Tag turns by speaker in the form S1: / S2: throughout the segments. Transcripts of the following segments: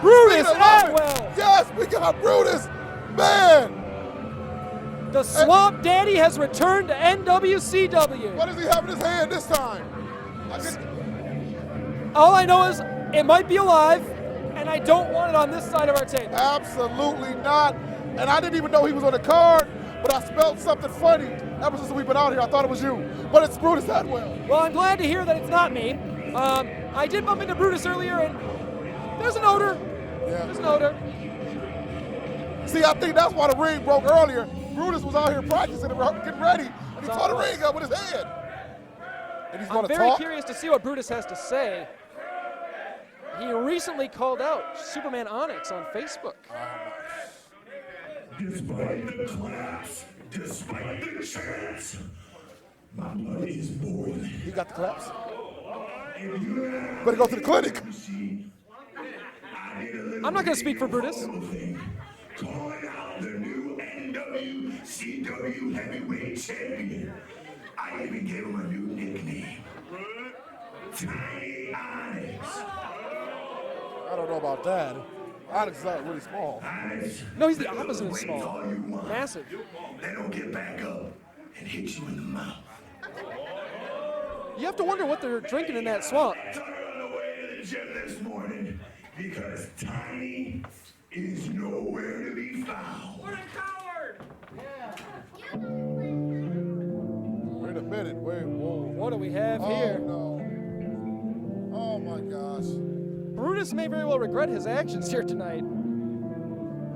S1: Brutus Atwell.
S2: Yes, we got Brutus. Man.
S1: The Swamp Daddy has returned to NWCW.
S2: What does he have in his hand this time?
S1: All I know is it might be alive, and I don't want it on this side of our table.
S2: Absolutely not. And I didn't even know he was on the card, but I smelled something funny ever since we've been out here. I thought it was you, but it's Brutus Atwell.
S1: Well, I'm glad to hear that it's not me. I did bump into Brutus earlier, and there's an odor.
S2: Yeah.
S1: There's an odor.
S2: See, I think that's why the ring broke earlier. Brutus was out here practicing and getting ready, and he tore the ring up with his head. And he's going to talk.
S1: I'm very curious to see what Brutus has to say. He recently called out Superman Onyx on Facebook.
S3: Despite the claps, despite the chance, my blood is boiling.
S2: He got the claps. Better go to the clinic.
S1: I'm not going to speak for Brutus.
S3: Calling out the new NWCW Heavyweight Champion. I even gave him a new nickname. Tiny Onyx.
S2: I don't know about that. Onyx is not really small.
S1: No, he's the opposite of small. Massive.
S3: They don't get back up and hit you in the mouth.
S1: You have to wonder what they're drinking in that swamp.
S3: I took her on the way to the gym this morning because Tiny is nowhere to be found. What a coward!
S2: Wait a minute. Wait, whoa.
S1: What do we have here?
S2: No. Oh, my gosh.
S1: Brutus may very well regret his actions here tonight.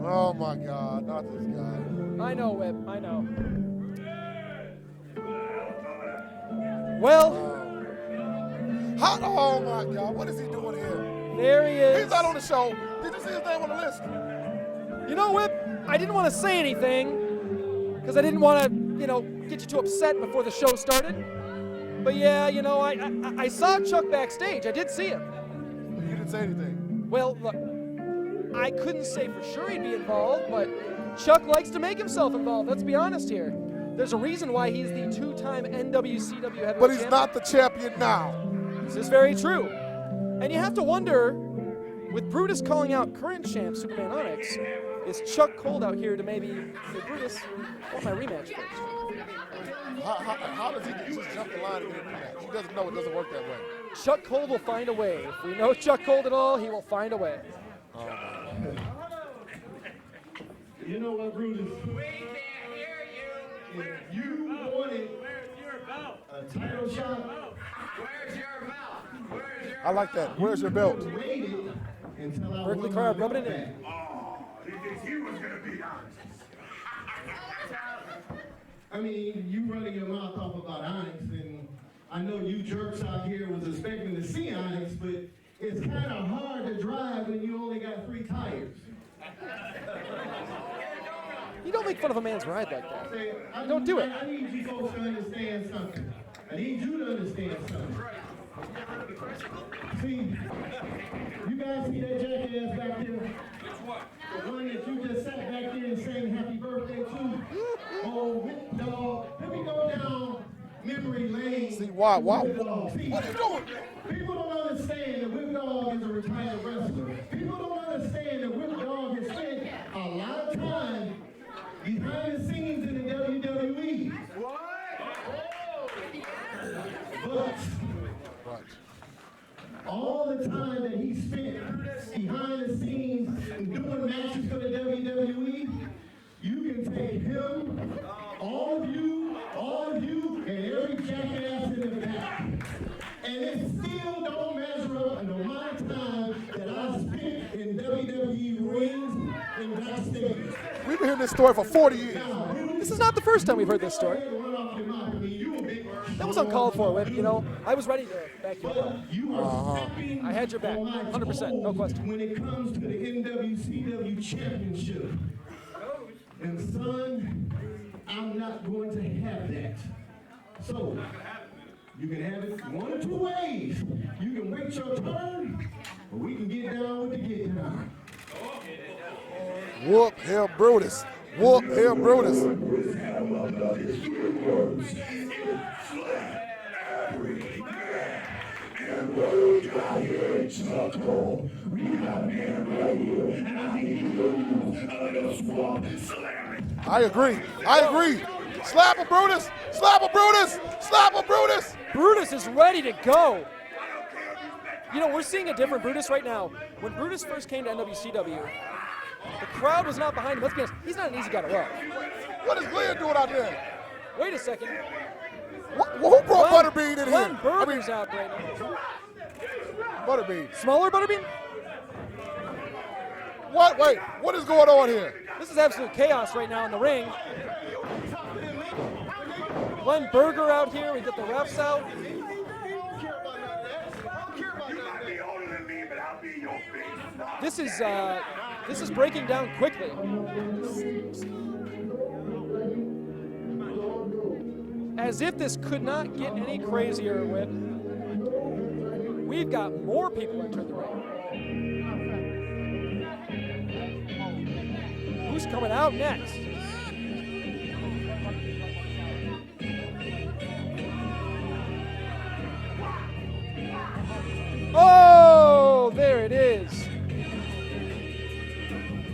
S2: Oh, my God. Not this guy.
S1: I know, Whip. I know. Well.
S2: Oh, my God. What is he doing here?
S1: There he is.
S2: He's not on the show. Did you see his name on the list?
S1: You know, Whip, I didn't want to say anything because I didn't want to, get you too upset before the show started. But yeah, I saw Chuck backstage. I did see him.
S2: You didn't say anything.
S1: Well, look, I couldn't say for sure he'd be involved, but Chuck likes to make himself involved. Let's be honest here. There's a reason why he's the two-time NWCW Heavyweight Champion.
S2: But he's not the champion now.
S1: This is very true. And you have to wonder, with Brutus calling out current champ Superman Onyx, is Chuck Cold out here to maybe say, Brutus, I want my rematch first?
S2: How does he just jump the line and get a rematch? He doesn't know it doesn't work that way.
S1: Chuck Cold will find a way. If we know Chuck Cold at all, he will find a way.
S2: Oh,
S4: you know what, Brutus? We can't hear you. If you wanted a title shot,
S3: Where's your mouth? Where's your
S2: I like that. Where's your belt?
S1: Berkeley Crab rubbing it in.
S3: Oh, he thinks he was going to be honest.
S4: I mean, you running your mouth off about Onyx, and I know you jerks out here was expecting to see Onyx, but it's kind of hard to drive when you only got 3 tires.
S1: You don't make fun of a man's ride like that. Don't do it.
S4: I need you folks to understand something. I need you to understand something. See, you guys see that jackass back there? Which one? The one that you just sat back there and sang happy birthday to? Oh, Whip Dog. Let me go down memory lane.
S2: See, why?
S4: See,
S2: What are you doing?
S4: people don't understand that Whip Dog is a retired wrestler. People don't understand that Whip Dog has spent a lot of time behind the scenes in the WWE. What? But all the time that he spent behind the scenes and doing matches for the WWE, you can take him, all of you, and every jackass in the back. And it still don't measure up to the amount of time that I spent in WWE rings and backstage.
S2: We've been hearing this story for 40 years.
S1: This is not the first time we've heard this story. That was uncalled for, Whip. I was ready to back you up. I had your back, 100%, no question.
S4: When it comes to the NWCW Championship, and son, I'm not going to have that. So, you can have it one of 2 ways. You can wait your turn, or we can get down with the get down.
S2: Whoop him, Brutus. Whoop him, Brutus.
S3: And road out here in Chicago, we got man right here, and I think he's a little swamp slam.
S2: I agree. Slap him, Brutus. Slap him, Brutus. Slap him, Brutus.
S1: Brutus is ready to go. You know, we're seeing a different Brutus right now. When Brutus first came to NWCW, the crowd was not behind him. Let's be honest, he's not an easy guy to love.
S2: What is Glenn doing out there?
S1: Wait a second.
S2: Who brought Butterbean in
S1: Glenn
S2: here?
S1: Berger's out right now.
S2: Butterbean.
S1: Smaller Butterbean?
S2: What? Wait, what is going on here?
S1: This is absolute chaos right now in the ring. Glenn Berger out here. We get the refs out. This is breaking down quickly. As if this could not get any crazier, Whip. We've got more people entering the ring. Who's coming out next? Oh, there it is.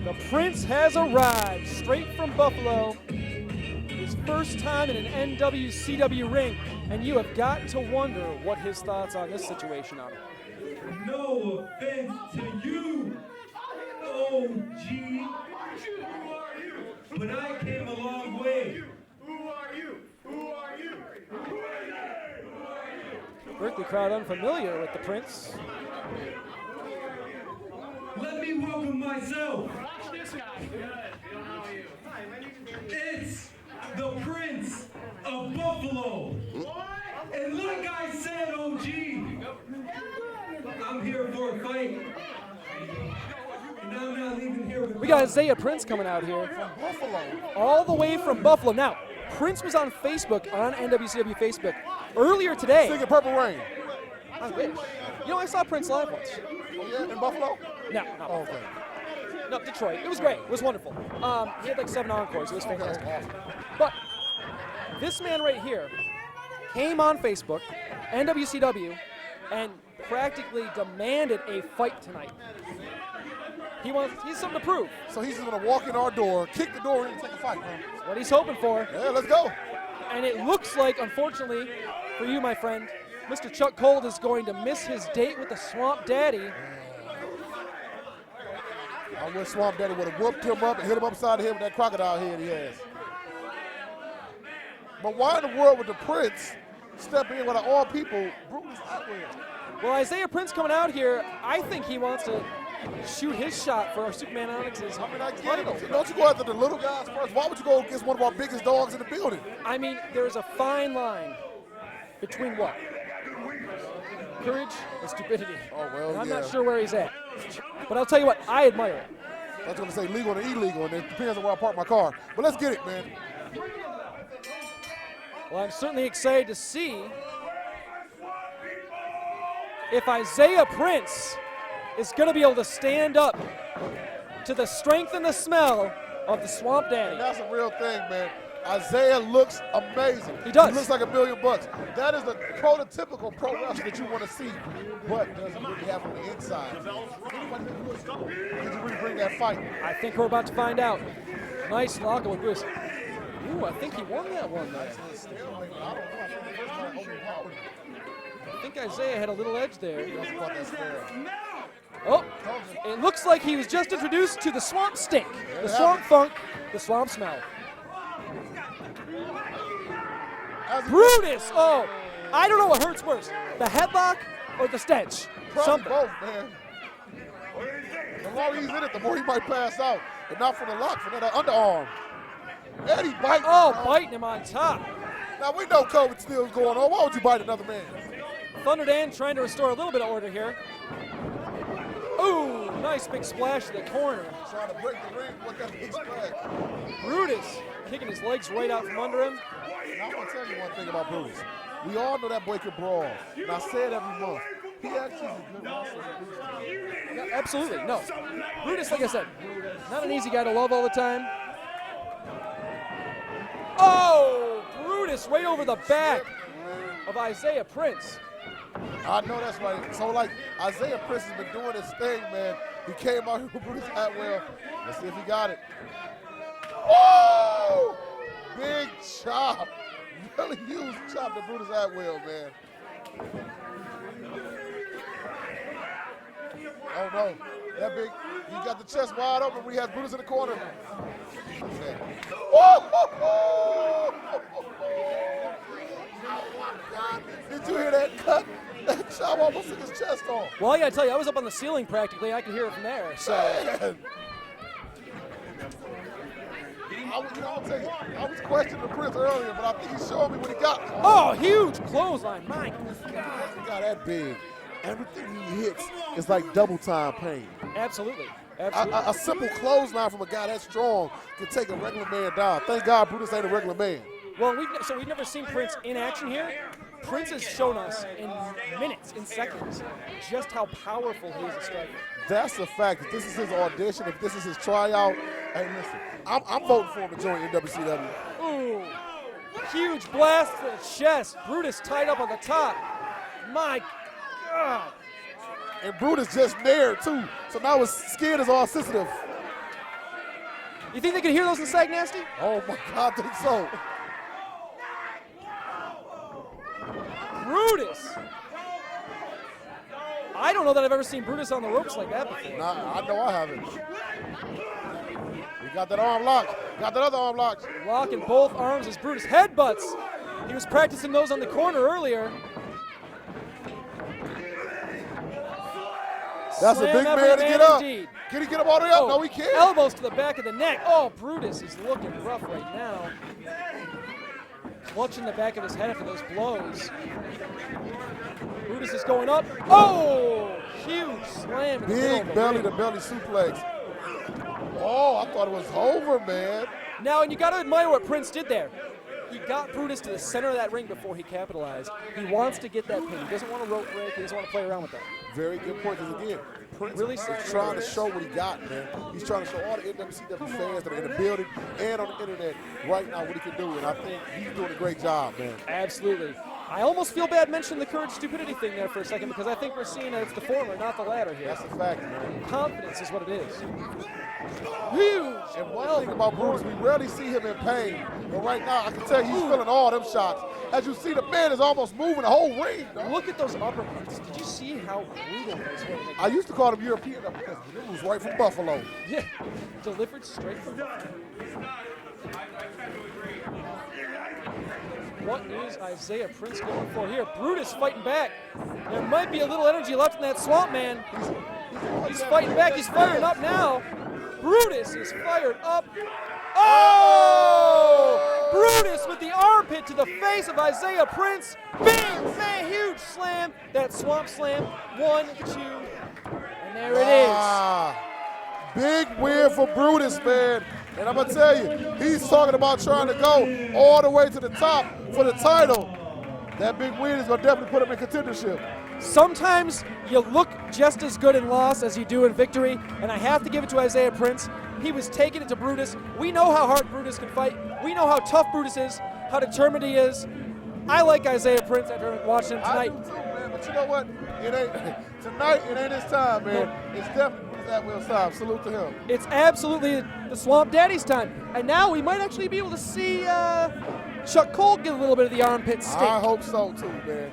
S1: The Prince has arrived straight from Buffalo. His first time in an NWCW ring, and you have got to wonder what his thoughts on this situation are.
S5: No offense to you, OG, but I came a long way.
S1: Berkeley crowd unfamiliar with the Prince.
S5: Let me welcome myself. It's the Prince of Buffalo. And like I said, OG, I'm here for a fight. And I'm not leaving here with
S1: We got Ishiah Prince coming out here.
S2: From Buffalo.
S1: All the way from Buffalo. Now, Prince was on Facebook, on NWCW Facebook, earlier today.
S2: Singing Purple Rain.
S1: I wish. You know, I saw Prince live once.
S2: Oh, yeah, in Buffalo?
S1: No, no.
S2: Oh, okay.
S1: No, Detroit. It was great. It was wonderful. He had like 7 encores. It was fantastic. But this man right here came on Facebook, NWCW, and practically demanded a fight tonight. He's something to prove.
S2: So he's just going to walk in our door, kick the door in, and take a fight, man.
S1: That's what he's hoping for.
S2: Yeah, let's go.
S1: And it looks like, unfortunately, for you, my friend, Mr. Chuck Cold is going to miss his date with the Swamp Daddy.
S2: I wish Swamp Daddy would have whooped him up and hit him upside the head with that crocodile head he has. But why in the world would the Prince step in with all people, Brutus Atwell?
S1: Well, Ishiah Prince coming out here, I think he wants to shoot his shot for our Superman Onyx's
S2: I get
S1: title.
S2: it. Don't you go after the little guys first? Why would you go against one of our biggest dogs in the building?
S1: I mean, there's a fine line between what? Courage and stupidity.
S2: Oh, well,
S1: And I'm
S2: yeah.
S1: not sure where he's at. But I'll tell you what, I admire it.
S2: I was going to say legal and illegal, and it depends on where I park my car. But let's get it, man.
S1: Well, I'm certainly excited to see if Ishiah Prince is going to be able to stand up to the strength and the smell of the Swamp
S2: And
S1: Daddy.
S2: that's a real thing, man. Isaiah looks amazing.
S1: He does.
S2: He looks like $1 million. That is the prototypical pro wrestler that you want to see, but doesn't really have on the inside. Did you really bring that fight?
S1: I think we're about to find out. Nice lock with Bruce. Ooh, I think he won that one there. I think Isaiah had a little edge there. Oh, it looks like he was just introduced to the Swamp Stink, the Swamp Funk, the Swamp Smell. Brutus! Oh, I don't know what hurts worse, the headlock or the stench.
S2: Probably
S1: Something.
S2: both, man. The longer he's in it, the more he might pass out. And not from the lock, from that underarm. Eddie biting.
S1: Oh,
S2: bro.
S1: biting him on top.
S2: Now, we know COVID still is going on. Why would you bite another man?
S1: Thunder Dan trying to restore a little bit of order here. Ooh, nice big splash to the corner.
S2: Trying to break the ring with that big splash.
S1: Brutus kicking his legs right out from under him.
S2: And I'm going to tell you one thing about Brutus. We all know that boy can brawl. And I say it every month. He actually is a good wrestler.
S1: Yeah, absolutely, no. Brutus, like I said, not an easy guy to love all the time. Oh, Brutus right over the back of Ishiah Prince.
S2: I know that's right. So, like, Ishiah Prince has been doing his thing, man. He came out here with Brutus Atwell. Let's see if he got it. Whoa! Big chop. Really huge chop to Brutus Atwell, man. Oh, no. That big, he got the chest wide open when he has Brutus in the corner. Oh, did you hear that cut? That chop almost took his chest off.
S1: Well, I gotta tell you, I was up on the ceiling practically. I could hear it from there. So.
S2: Man. I'll tell you, I was questioning the Prince earlier, but I think he showed me what he got.
S1: Oh, huge clothesline. My God.
S2: He got that big. Everything he hits is like double time pain.
S1: Absolutely. Absolutely.
S2: A simple clothesline from a guy that strong can take a regular man down. Thank God Brutus ain't a regular man.
S1: Well, we've never seen Prince in action here. Prince has shown us in minutes, in seconds, just how powerful he is a striker.
S2: That's a fact. If this is his audition, if this is his tryout, hey, listen, I'm voting for him to join NWCW.
S1: Ooh, huge blast to the chest. Brutus tied up on the top. My God.
S2: And Brutus just there, too. So now his skin is all sensitive.
S1: You think they could hear those in Sag Nasty?
S2: Oh, my God, I think so.
S1: Brutus. I don't know that I've ever seen Brutus on the ropes like that before.
S2: Nah, I know I haven't. He got that arm locked. Got that other arm locked.
S1: Locking both arms as Brutus headbutts. He was practicing those on the corner earlier.
S2: That's
S1: Slam
S2: a big
S1: every
S2: man to get up.
S1: indeed.
S2: Can he get him all the way up?
S1: Oh,
S2: No, he can't.
S1: elbows to the back of the neck. Oh, Brutus is looking rough right now. Clutching the back of his head after those blows. Brutus is going up. Oh, huge slam. In the middle of
S2: Big
S1: the
S2: belly
S1: ring.
S2: to belly suplex. Oh, I thought it was over, man.
S1: Now, and you got to admire what Prince did there. He got Brutus to the center of that ring before he capitalized. He wants to get that pin. He doesn't want to rope break. He doesn't want to play around with that.
S2: Very good point, because again, Prince
S1: Really
S2: is
S1: serious.
S2: trying to show what he got, man. He's trying to show all the NWCW fans that are in the building and on the internet right now what he can do, and I think he's doing a great job, man.
S1: Absolutely. I almost feel bad mentioning the courage stupidity thing there for a second, because I think we're seeing that it's the former, not the latter here.
S2: That's a fact, man.
S1: Confidence is what it is. Huge.
S2: And one thing about Brutus, we rarely see him in pain, but right now I can tell you he's feeling all them shots. As you see, the man is almost moving the whole ring. Dog.
S1: Look at those uppercuts. Did you see how brutal those were?
S2: I used to call them European uppercuts, but it was right from Buffalo.
S1: Yeah, delivered straight from What is Ishiah Prince going for here? Brutus fighting back. There might be a little energy left in that Swamp Man. He's fighting back. He's firing up now. Brutus is fired up. Oh! Brutus with the armpit to the face of Ishiah Prince. Bang, bang, huge slam. That Swamp Slam. 1, 2, and there it is.
S2: Big win for Brutus, man. And I'm going to tell you, he's talking about trying to go all the way to the top for the title. That big win is going to definitely put him in contendership.
S1: Sometimes you look just as good in loss as you do in victory, and I have to give it to Ishiah Prince. He was taking it to Brutus. We know how hard Brutus can fight. We know how tough Brutus is, how determined he is. I like Ishiah Prince after watching him tonight.
S2: I do too, man, but you know what? It ain't tonight, it ain't his time, man. It's definitely Atwell's time. Salute to him.
S1: It's absolutely the Swamp Daddy's time. And now we might actually be able to see Chuck Cole get a little bit of the armpit stink.
S2: I hope so too, man.